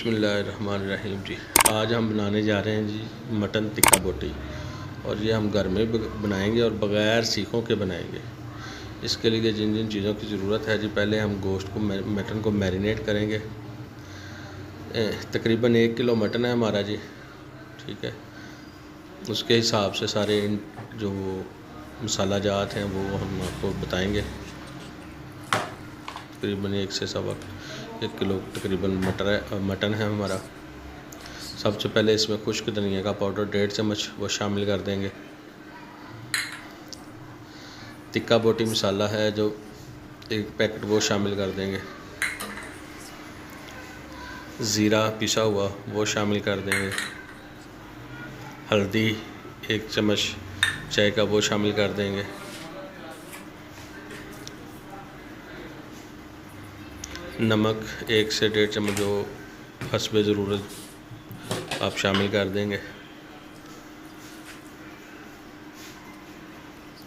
बिस्मिल्लाहिर्रहमानिर्रहीम जी। आज हम बनाने जा रहे हैं जी मटन टिक्का बोटी, और ये हम घर में बनाएंगे और बग़ैर सीखों के बनाएंगे। इसके लिए जिन जिन चीज़ों की ज़रूरत है जी, पहले हम गोश्त को मटन को मैरिनेट करेंगे। तकरीबन 1 किलो मटन है हमारा जी, ठीक है। उसके हिसाब से सारे जो मसाला जात हैं वो हम आपको बताएंगे। तकरीबन 1 से 1 किलो तकरीबन मटन है हमारा। सबसे पहले इसमें खुश्क धनिया का पाउडर 1.5 चम्मच वो शामिल कर देंगे। टिक्का बोटी मसाला है जो 1 पैकेट वो शामिल कर देंगे। ज़ीरा पिसा हुआ वो शामिल कर देंगे। हल्दी 1 चम्मच चाय का वो शामिल कर देंगे। नमक 1 से 1.5 चम्मच जो हस्बे ज़रूरत आप शामिल कर देंगे।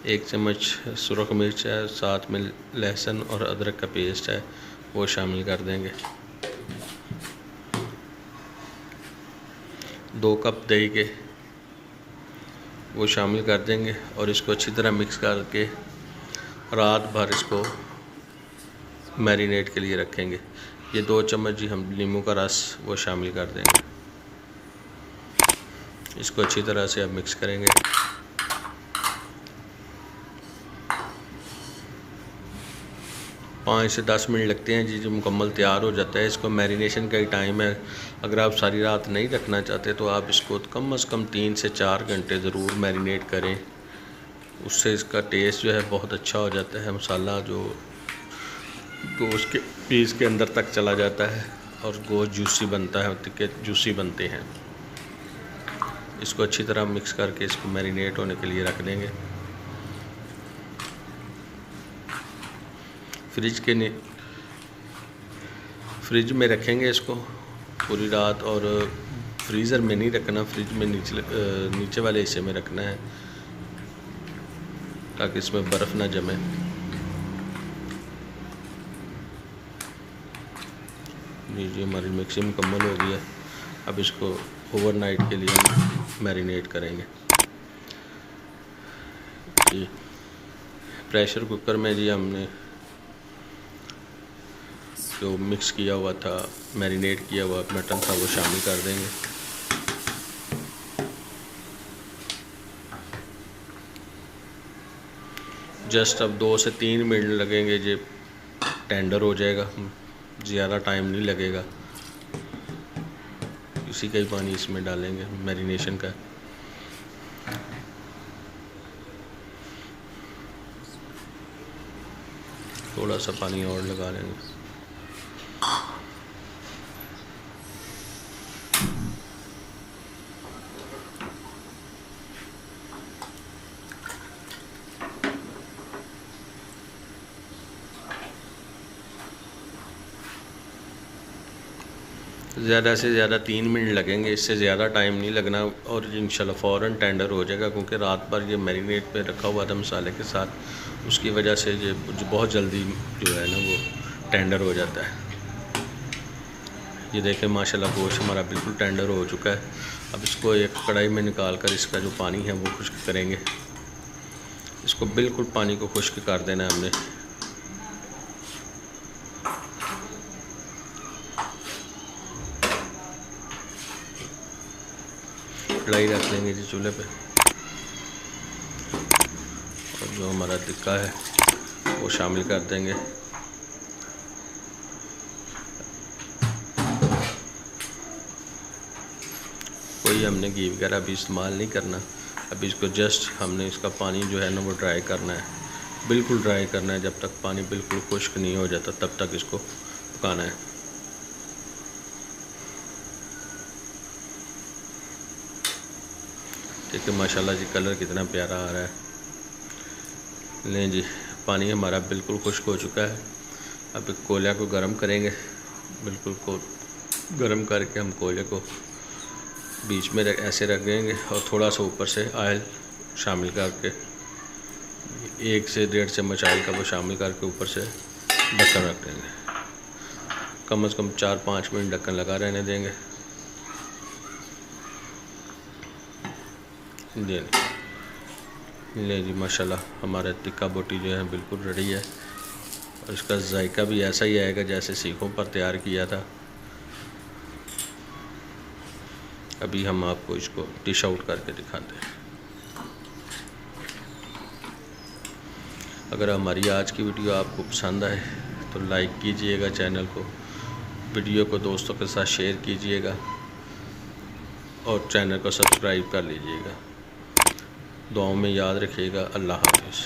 1 चम्मच सुरख मिर्च है, साथ में लहसुन और अदरक का पेस्ट है वो शामिल कर देंगे। 2 कप दही के वो शामिल कर देंगे और इसको अच्छी तरह मिक्स करके रात भर इसको मैरिनेट के लिए रखेंगे। ये 2 चम्मच जी हम नींबू का रस वो शामिल कर देंगे। इसको अच्छी तरह से अब मिक्स करेंगे। पाँच से 10 मिनट लगते हैं जी, जो मुकम्मल तैयार हो जाता है। इसको मैरिनेशन का ही टाइम है। अगर आप सारी रात नहीं रखना चाहते तो आप इसको कम से कम 3 से 4 घंटे ज़रूर मैरिनेट करें। उससे इसका टेस्ट जो है बहुत अच्छा हो जाता है। मसाला जो गोश्त के पीस के अंदर तक चला जाता है और गोश्त जूसी बनता है, टिक्के जूसी बनते हैं। इसको अच्छी तरह मिक्स करके इसको मैरिनेट होने के लिए रख देंगे। फ्रिज में रखेंगे इसको पूरी रात, और फ्रीज़र में नहीं रखना, फ्रिज में नीचे वाले हिस्से में रखना है ताकि इसमें बर्फ़ ना जमे। जी हमारी मिक्सिंग मुकम्मल हो गई है। अब इसको ओवरनाइट के लिए हम मैरिनेट करेंगे जी। प्रेशर कुकर में जी हमने जो मिक्स किया हुआ था, मैरिनेट किया हुआ मटन था वो शामिल कर देंगे। जस्ट अब 2 से 3 मिनट लगेंगे जी, टेंडर हो जाएगा, ज़्यादा टाइम नहीं लगेगा। इसी का ही पानी इसमें डालेंगे मैरिनेशन का। थोड़ा सा पानी और लगा लेंगे। ज़्यादा से ज़्यादा 3 मिनट लगेंगे, इससे ज़्यादा टाइम नहीं लगना, और इंशाल्लाह फ़ौरन टेंडर हो जाएगा, क्योंकि रात भर ये मैरिनेट पे रखा हुआ था मसाले के साथ। उसकी वजह से ये बहुत जल्दी जो है ना वो टेंडर हो जाता है। ये देखें माशाल्लाह गोश्त हमारा बिल्कुल टेंडर हो चुका है। अब इसको एक कढ़ाई में निकाल कर इसका जो पानी है वो खुश्क करेंगे। इसको बिल्कुल पानी को खुश्क कर देना है हमने। कढ़ाई रख देंगे जी चूल्हे पे, और जो हमारा टिक्का है वो शामिल कर देंगे। कोई हमने घी वगैरह भी इस्तेमाल नहीं करना। अभी इसको जस्ट हमने इसका पानी जो है ना वो ड्राई करना है, बिल्कुल ड्राई करना है। जब तक पानी बिल्कुल खुश्क नहीं हो जाता तब तक इसको पकाना है। ठीक है, माशाल्लाह जी कलर कितना प्यारा आ रहा है। लें जी, पानी हमारा बिल्कुल खुश्क हो चुका है। अब कोयले को गर्म करेंगे, बिल्कुल को गर्म करके हम कोयले को बीच में ऐसे रख देंगे, और थोड़ा सा ऊपर से ऑयल शामिल करके 1 से 1.5 चम्मच ऑयल का वो शामिल करके ऊपर से ढक्कन रख देंगे। कम से कम 4-5 मिनट ढक्कन लगा रहने देंगे। ले जी माशाल्लाह हमारा टिक्का बोटी जो है बिल्कुल रेडी है और इसका जायका भी ऐसा ही आएगा जैसे सीखों पर तैयार किया था। अभी हम आपको इसको डिश आउट करके दिखाते हैं। अगर हमारी आज की वीडियो आपको पसंद आए तो लाइक कीजिएगा, चैनल को, वीडियो को दोस्तों के साथ शेयर कीजिएगा और चैनल को सब्सक्राइब कर लीजिएगा। दुआओं में याद रखिएगा। अल्लाह हाफ़िज़।